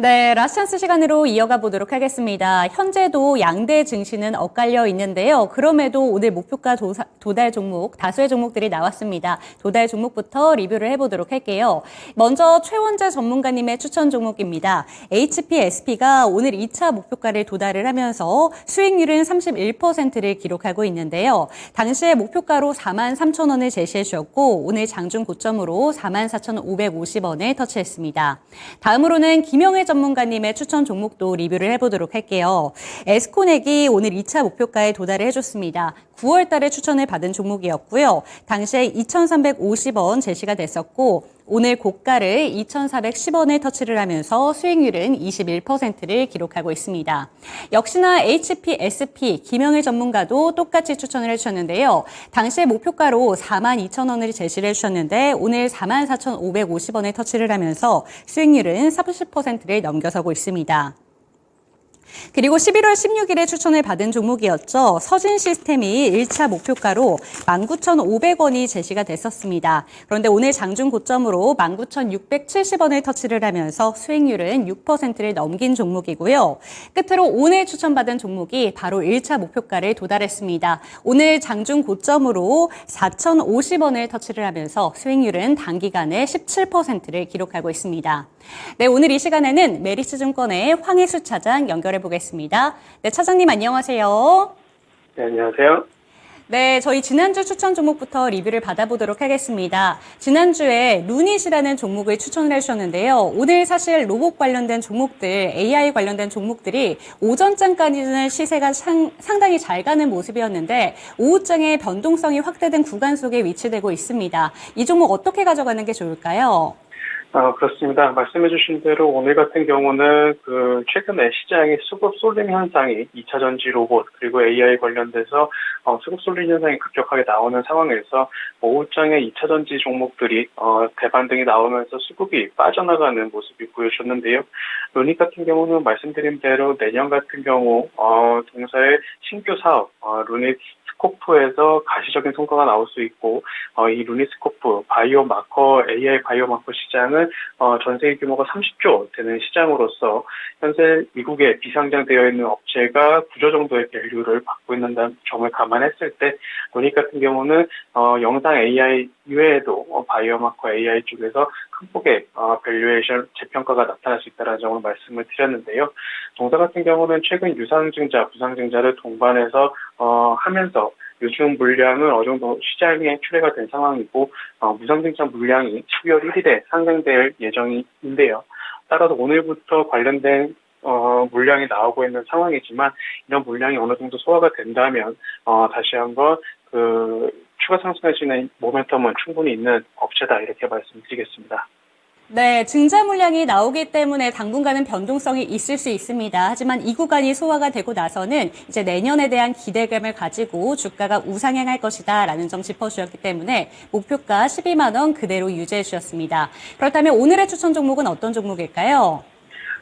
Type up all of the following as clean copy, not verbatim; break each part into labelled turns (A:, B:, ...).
A: 네, 라스찬스 시간으로 이어가 보도록 하겠습니다. 현재도 양대 증시는 엇갈려 있는데요. 그럼에도 오늘 목표가 도달 종목, 다수의 종목들이 나왔습니다. 도달 종목부터 리뷰를 해보도록 할게요. 먼저 최원재 전문가님의 추천 종목입니다. HPSP가 오늘 2차 목표가를 도달을 하면서 수익률은 31%를 기록하고 있는데요. 당시에 목표가로 43,000원을 제시해 주었고 오늘 장중 고점으로 44,550원을 터치했습니다. 다음으로는 김영애 전문가님의 추천 종목도 리뷰를 해보도록 할게요. 에스코넥이 오늘 2차 목표가에 도달을 해줬습니다. 9월 달에 추천을 받은 종목이었고요. 당시에 2,350원 제시가 됐었고 오늘 고가를 2,410원에 터치를 하면서 수익률은 21%를 기록하고 있습니다. 역시나 HPSP 김영일 전문가도 똑같이 추천을 해주셨는데요. 당시에 목표가로 42,000원을 제시를 해주셨는데 오늘 44,550원에 터치를 하면서 수익률은 30%를 넘겨서고 있습니다. 그리고 11월 16일에 추천을 받은 종목이었죠. 서진시스템이 1차 목표가로 19,500원이 제시가 됐었습니다. 그런데 오늘 장중 고점으로 19,670원을 터치를 하면서 수익률은 6%를 넘긴 종목이고요. 끝으로 오늘 추천받은 종목이 바로 1차 목표가를 도달했습니다. 오늘 장중 고점으로 4,050원을 터치를 하면서 수익률은 단기간에 17%를 기록하고 있습니다. 네, 오늘 이 시간에는 메리츠증권의 황혜수 차장 연결해 보겠습니다. 네, 차장님 안녕하세요.
B: 네, 안녕하세요.
A: 네, 저희 지난주 추천 종목부터 리뷰를 받아보도록 하겠습니다. 지난주에 루닛이라는 종목을 추천을 해주셨는데요. 오늘 사실 로봇 관련된 종목들, AI 관련된 종목들이 오전장까지는 시세가 상당히 잘 가는 모습이었는데 오후장에 변동성이 확대된 구간 속에 위치되고 있습니다. 이 종목 어떻게 가져가는 게 좋을까요?
B: 그렇습니다. 말씀해주신 대로 오늘 같은 경우는 최근에 시장에 수급 쏠림 현상이 2차 전지 로봇 그리고 AI 관련돼서 수급 쏠림 현상이 급격하게 나오는 상황에서 오후장에 2차 전지 종목들이 대반등이 나오면서 수급이 빠져나가는 모습이 보여졌는데요. 루닛 같은 경우는 말씀드린 대로 내년 같은 경우 동사의 신규 사업 루닛 스코프에서 가시적인 성과가 나올 수 있고 이 루닛스코프 바이오마커 AI 바이오마커 시장은 전 세계 규모가 30조 되는 시장으로서 현재 미국에 비상장되어 있는 업체가 9조 정도의 밸류를 받고 있는 점을 감안했을 때 루닛 같은 경우는 영상 AI 이외에도 바이오마커 AI 쪽에서 큰 폭의 밸류에이션 재평가가 나타날 수 있다는 점을 말씀을 드렸는데요. 동사 같은 경우는 최근 유상증자, 부상증자를 동반해서 하면서 요즘 물량은 어느 정도 시장에 출회가 된 상황이고 무상증자 물량이 12월 1일에 상장될 예정인데요. 따라서 오늘부터 관련된 물량이 나오고 있는 상황이지만 이런 물량이 어느 정도 소화가 된다면 다시 한번 추가 상승할 수 있는 모멘텀은 충분히 있는 업체다 이렇게 말씀드리겠습니다.
A: 네, 증자 물량이 나오기 때문에 당분간은 변동성이 있을 수 있습니다. 하지만 이 구간이 소화가 되고 나서는 이제 내년에 대한 기대감을 가지고 주가가 우상향할 것이다라는 점 짚어주셨기 때문에 목표가 12만 원 그대로 유지해 주셨습니다. 그렇다면 오늘의 추천 종목은 어떤 종목일까요?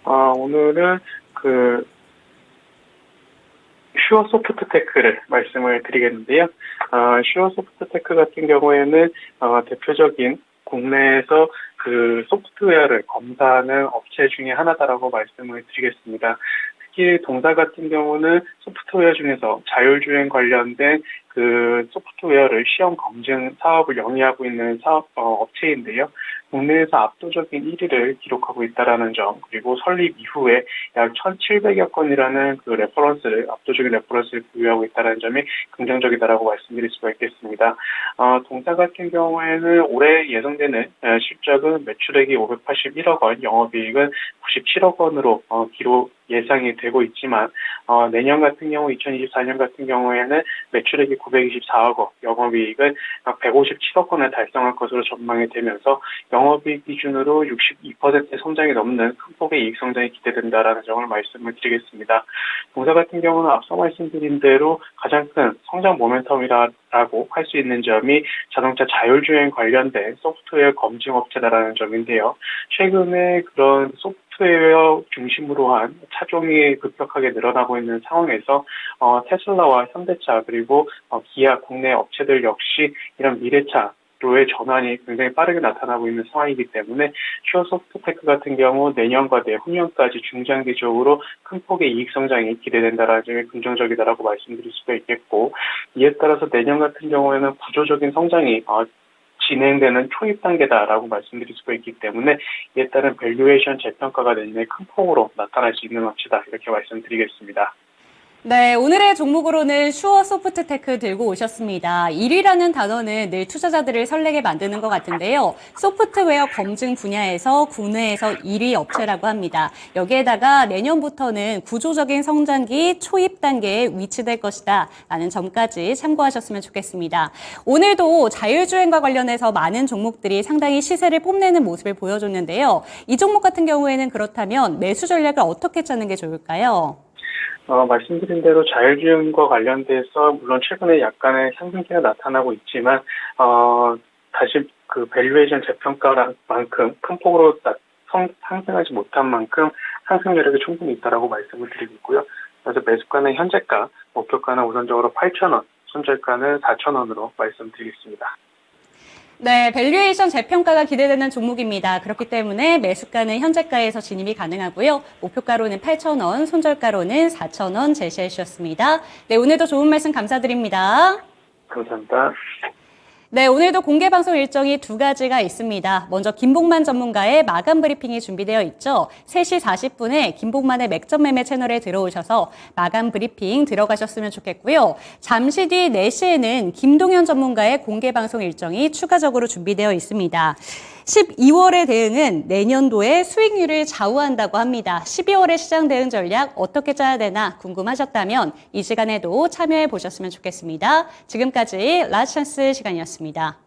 B: 오늘은 슈어소프트테크를 말씀을 드리겠는데요. 슈어소프트테크 같은 경우에는 대표적인 국내에서 소프트웨어를 검사하는 업체 중에 하나다라고 말씀을 드리겠습니다. 특히 동사 같은 경우는 소프트웨어 중에서 자율주행 관련된 소프트웨어를 시험 검증 사업을 영위하고 있는 업체인데요. 국내에서 압도적인 1위를 기록하고 있다라는 점, 그리고 설립 이후에 약 1,700여 건이라는 압도적인 레퍼런스를 보유하고 있다는 점이 긍정적이다라고 말씀드릴 수가 있겠습니다. 동사 같은 경우에는 올해 예상되는 실적은 매출액이 581억 원, 영업이익은 97억 원으로 기록 예상이 되고 있지만 내년 같은 경우 2024년 같은 경우에는 매출액이 924억 원, 영업이익은 157억 원을 달성할 것으로 전망이 되면서 영업이익 기준으로 62% 성장이 넘는 큰 폭의 이익 성장이 기대된다라는 점을 말씀을 드리겠습니다. 동사 같은 경우는 앞서 말씀드린 대로 가장 큰 성장 모멘텀이라고 할 수 있는 점이 자동차 자율주행 관련된 소프트웨어 검증 업체다라는 점인데요. 최근에 그런 소프트웨어 중심으로 한 차종이 급격하게 늘어나고 있는 상황에서 테슬라와 현대차 그리고 기아 국내 업체들 역시 이런 미래차 로의 전환이 굉장히 빠르게 나타나고 있는 상황이기 때문에 슈어소프트테크 같은 경우 내년과 내후년까지 중장기적으로 큰 폭의 이익 성장이 기대된다라는 점이 긍정적이다라고 말씀드릴 수가 있겠고, 이에 따라서 내년 같은 경우에는 구조적인 성장이 진행되는 초입 단계다라고 말씀드릴 수가 있기 때문에 이에 따른 밸류에이션 재평가가 내년에 큰 폭으로 나타날 수 있는 업체다, 이렇게 말씀드리겠습니다.
A: 네, 오늘의 종목으로는 슈어소프트테크 들고 오셨습니다. 1위라는 단어는 늘 투자자들을 설레게 만드는 것 같은데요. 소프트웨어 검증 분야에서 국내에서 1위 업체라고 합니다. 여기에다가 내년부터는 구조적인 성장기 초입 단계에 위치될 것이다 라는 점까지 참고하셨으면 좋겠습니다. 오늘도 자율주행과 관련해서 많은 종목들이 상당히 시세를 뽐내는 모습을 보여줬는데요. 이 종목 같은 경우에는 그렇다면 매수 전략을 어떻게 짜는 게 좋을까요?
B: 말씀드린 대로 자율주행과 관련돼서 물론 최근에 약간의 상승기가 나타나고 있지만, 다시 그 밸류에이션 재평가만큼 큰 폭으로 상승하지 못한 만큼 상승 여력이 충분히 있다라고 말씀을 드리고 있고요. 그래서 매수가는 현재가, 목표가는 우선적으로 8,000원, 손절가는 4,000원으로 말씀드리겠습니다.
A: 네, 밸류에이션 재평가가 기대되는 종목입니다. 그렇기 때문에 매수가는 현재가에서 진입이 가능하고요. 목표가로는 8,000원, 손절가로는 4,000원 제시해 주셨습니다. 네, 오늘도 좋은 말씀 감사드립니다.
B: 감사합니다.
A: 네, 오늘도 공개 방송 일정이 두 가지가 있습니다. 먼저 김복만 전문가의 마감 브리핑이 준비되어 있죠. 3시 40분에 김복만의 맥점 매매 채널에 들어오셔서 마감 브리핑 들어가셨으면 좋겠고요. 잠시 뒤 4시에는 김동현 전문가의 공개 방송 일정이 추가적으로 준비되어 있습니다. 12월의 대응은 내년도의 수익률을 좌우한다고 합니다. 12월의 시장 대응 전략 어떻게 짜야 되나 궁금하셨다면 이 시간에도 참여해 보셨으면 좋겠습니다. 지금까지 라스찬스 시간이었습니다.